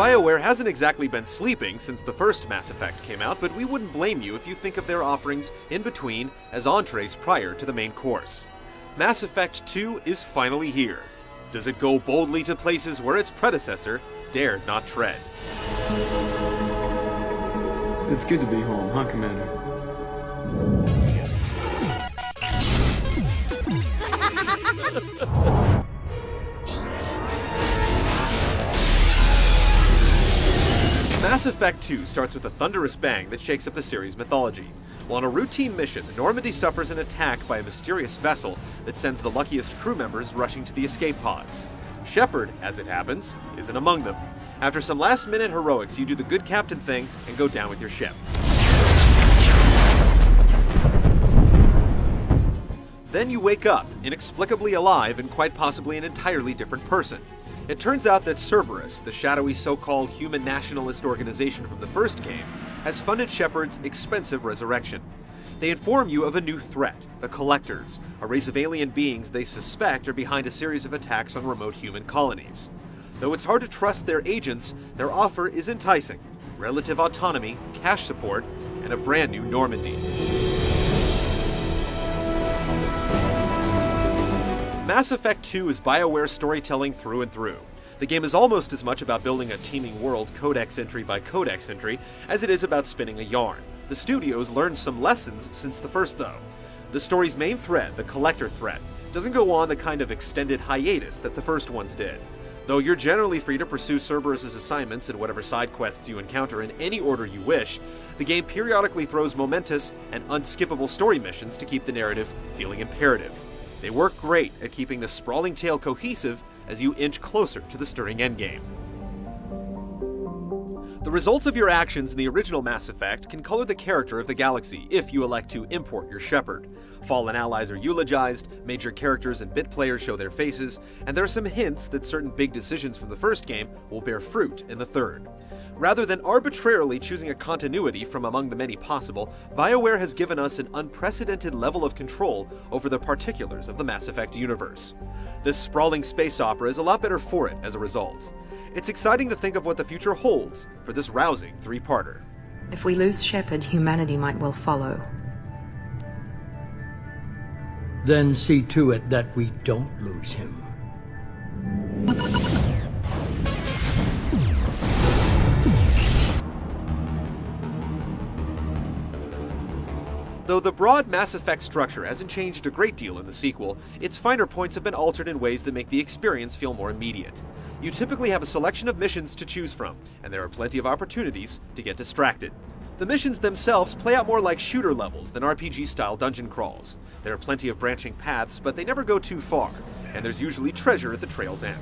BioWare hasn't exactly been sleeping since the first Mass Effect came out, but we wouldn't blame you if you think of their offerings in between as entrees prior to the main course. Mass Effect 2 is finally here. Does it go boldly to places where its predecessor dared not tread? It's good to be home, huh, Commander? Mass Effect 2 starts with a thunderous bang that shakes up the series' mythology. While on a routine mission, the Normandy suffers an attack by a mysterious vessel that sends the luckiest crew members rushing to the escape pods. Shepard, as it happens, isn't among them. After some last-minute heroics, you do the good captain thing and go down with your ship. Then you wake up, inexplicably alive and quite possibly an entirely different person. It turns out that Cerberus, the shadowy so-called human nationalist organization from the first game, has funded Shepard's expensive resurrection. They inform you of a new threat, the Collectors, a race of alien beings they suspect are behind a series of attacks on remote human colonies. Though it's hard to trust their agents, their offer is enticing: relative autonomy, cash support, and a brand new Normandy. Mass Effect 2 is BioWare storytelling through and through. The game is almost as much about building a teeming world codex entry by codex entry as it is about spinning a yarn. The studio's learned some lessons since the first, though. The story's main thread, the Collector threat, doesn't go on the kind of extended hiatus that the first ones did. Though you're generally free to pursue Cerberus' assignments and whatever side quests you encounter in any order you wish, the game periodically throws momentous and unskippable story missions to keep the narrative feeling imperative. They work great at keeping the sprawling tale cohesive as you inch closer to the stirring endgame. The results of your actions in the original Mass Effect can color the character of the galaxy if you elect to import your Shepard. Fallen allies are eulogized, major characters and bit players show their faces, and there are some hints that certain big decisions from the first game will bear fruit in the third. Rather than arbitrarily choosing a continuity from among the many possible, BioWare has given us an unprecedented level of control over the particulars of the Mass Effect universe. This sprawling space opera is a lot better for it as a result. It's exciting to think of what the future holds for this rousing three-parter. If we lose Shepard, humanity might well follow. Then see to it that we don't lose him. Though the broad Mass Effect structure hasn't changed a great deal in the sequel, its finer points have been altered in ways that make the experience feel more immediate. You typically have a selection of missions to choose from, and there are plenty of opportunities to get distracted. The missions themselves play out more like shooter levels than RPG-style dungeon crawls. There are plenty of branching paths, but they never go too far, and there's usually treasure at the trail's end.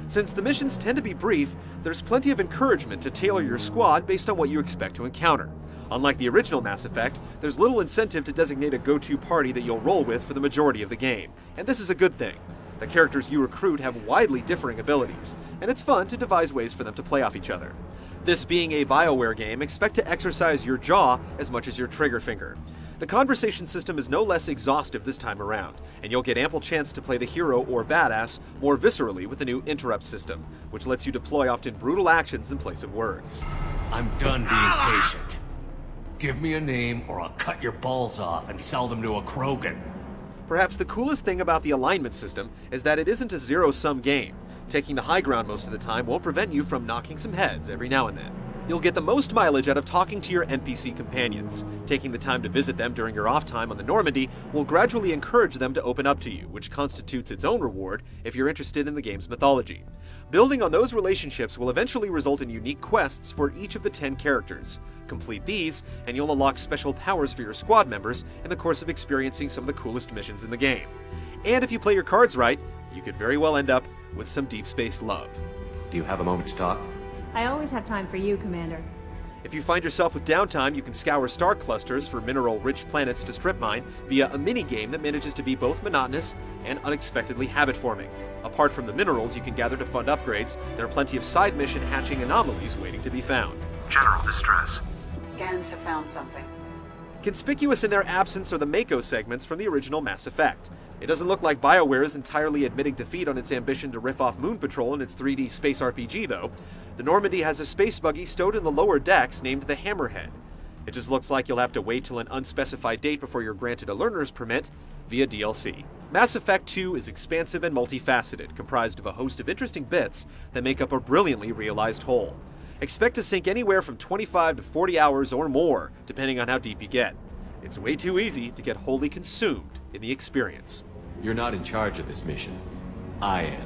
Since the missions tend to be brief, there's plenty of encouragement to tailor your squad based on what you expect to encounter. Unlike the original Mass Effect, there's little incentive to designate a go-to party that you'll roll with for the majority of the game, and this is a good thing. The characters you recruit have widely differing abilities, and it's fun to devise ways for them to play off each other. This being a BioWare game, expect to exercise your jaw as much as your trigger finger. The conversation system is no less exhaustive this time around, and you'll get ample chance to play the hero or badass more viscerally with the new interrupt system, which lets you deploy often brutal actions in place of words. I'm done being patient. Give me a name or I'll cut your balls off and sell them to a Krogan. Perhaps the coolest thing about the alignment system is that it isn't a zero-sum game. Taking the high ground most of the time won't prevent you from knocking some heads every now and then. You'll get the most mileage out of talking to your NPC companions. Taking the time to visit them during your off time on the Normandy will gradually encourage them to open up to you, which constitutes its own reward if you're interested in the game's mythology. Building on those relationships will eventually result in unique quests for each of the 10 characters. Complete these, and you'll unlock special powers for your squad members in the course of experiencing some of the coolest missions in the game. And if you play your cards right, you could very well end up with some deep space love. Do you have a moment to talk? I always have time for you, Commander. If you find yourself with downtime, you can scour star clusters for mineral-rich planets to strip mine via a mini-game that manages to be both monotonous and unexpectedly habit-forming. Apart from the minerals you can gather to fund upgrades, there are plenty of side mission hatching anomalies waiting to be found. General distress. Scans have found something. Conspicuous in their absence are the Mako segments from the original Mass Effect. It doesn't look like BioWare is entirely admitting defeat on its ambition to riff off Moon Patrol in its 3D space RPG, though. The Normandy has a space buggy stowed in the lower decks named the Hammerhead. It just looks like you'll have to wait till an unspecified date before you're granted a learner's permit via DLC. Mass Effect 2 is expansive and multifaceted, comprised of a host of interesting bits that make up a brilliantly realized whole. Expect to sink anywhere from 25 to 40 hours or more, depending on how deep you get. It's way too easy to get wholly consumed in the experience. You're not in charge of this mission. I am.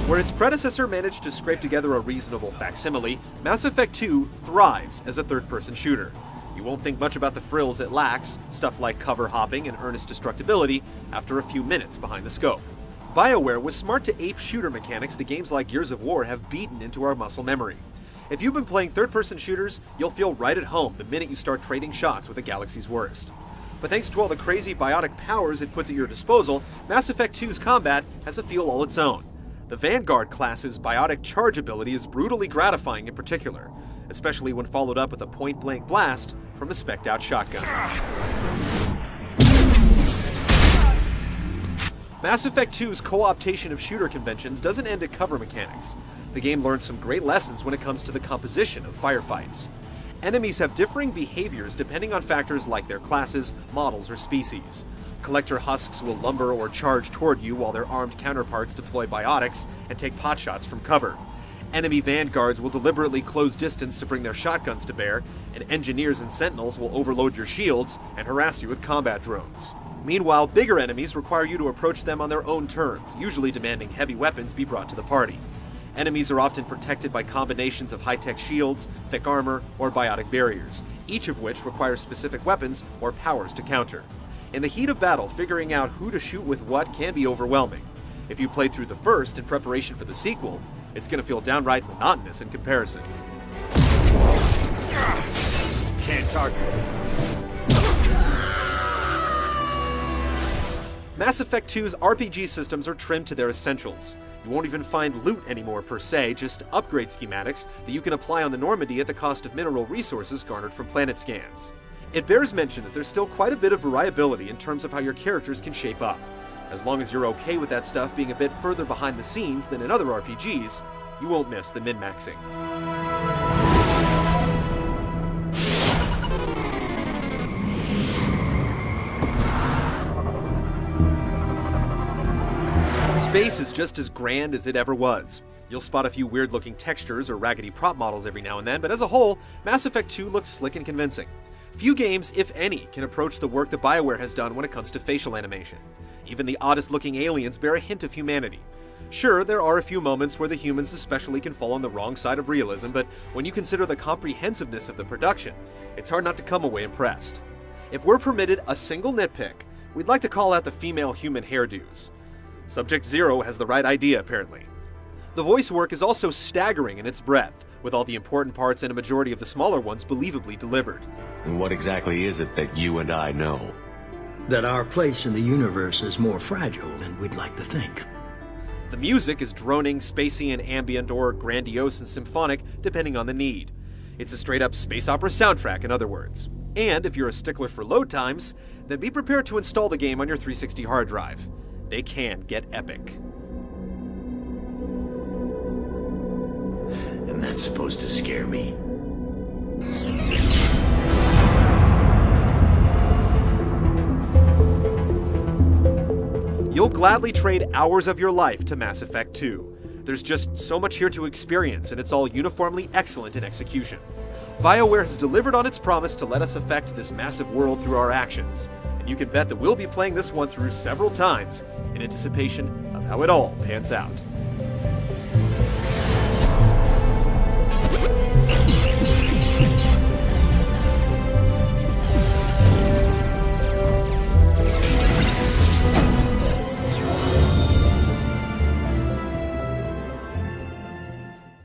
Where its predecessor managed to scrape together a reasonable facsimile, Mass Effect 2 thrives as a third-person shooter. You won't think much about the frills it lacks, stuff like cover hopping and earnest destructibility, after a few minutes behind the scope. BioWare was smart to ape shooter mechanics that games like Gears of War have beaten into our muscle memory. If you've been playing third-person shooters, you'll feel right at home the minute you start trading shots with the galaxy's worst. But thanks to all the crazy biotic powers it puts at your disposal, Mass Effect 2's combat has a feel all its own. The Vanguard class's biotic charge ability is brutally gratifying in particular, especially when followed up with a point-blank blast from a spec'd-out shotgun. Mass Effect 2's co-optation of shooter conventions doesn't end at cover mechanics. The game learns some great lessons when it comes to the composition of firefights. Enemies have differing behaviors depending on factors like their classes, models, or species. Collector husks will lumber or charge toward you while their armed counterparts deploy biotics and take potshots from cover. Enemy vanguards will deliberately close distance to bring their shotguns to bear, and engineers and sentinels will overload your shields and harass you with combat drones. Meanwhile, bigger enemies require you to approach them on their own terms, usually demanding heavy weapons be brought to the party. Enemies are often protected by combinations of high-tech shields, thick armor, or biotic barriers, each of which requires specific weapons or powers to counter. In the heat of battle, figuring out who to shoot with what can be overwhelming. If you played through the first in preparation for the sequel, it's going to feel downright monotonous in comparison. Can't target. Mass Effect 2's RPG systems are trimmed to their essentials. You won't even find loot anymore per se, just upgrade schematics that you can apply on the Normandy at the cost of mineral resources garnered from planet scans. It bears mention that there's still quite a bit of variability in terms of how your characters can shape up. As long as you're okay with that stuff being a bit further behind the scenes than in other RPGs, you won't miss the min-maxing. Space is just as grand as it ever was. You'll spot a few weird-looking textures or raggedy prop models every now and then, but as a whole, Mass Effect 2 looks slick and convincing. Few games, if any, can approach the work that BioWare has done when it comes to facial animation. Even the oddest-looking aliens bear a hint of humanity. Sure, there are a few moments where the humans especially can fall on the wrong side of realism, but when you consider the comprehensiveness of the production, it's hard not to come away impressed. If we're permitted a single nitpick, we'd like to call out the female human hairdos. Subject Zero has the right idea, apparently. The voice work is also staggering in its breadth, with all the important parts and a majority of the smaller ones believably delivered. And what exactly is it that you and I know? That our place in the universe is more fragile than we'd like to think. The music is droning, spacey and ambient, or grandiose and symphonic, depending on the need. It's a straight-up space opera soundtrack, in other words. And if you're a stickler for load times, then be prepared to install the game on your 360 hard drive. They can get epic. And that's supposed to scare me? You'll gladly trade hours of your life to Mass Effect 2. There's just so much here to experience, and it's all uniformly excellent in execution. BioWare has delivered on its promise to let us affect this massive world through our actions, and you can bet that we'll be playing this one through several times in anticipation of how it all pans out.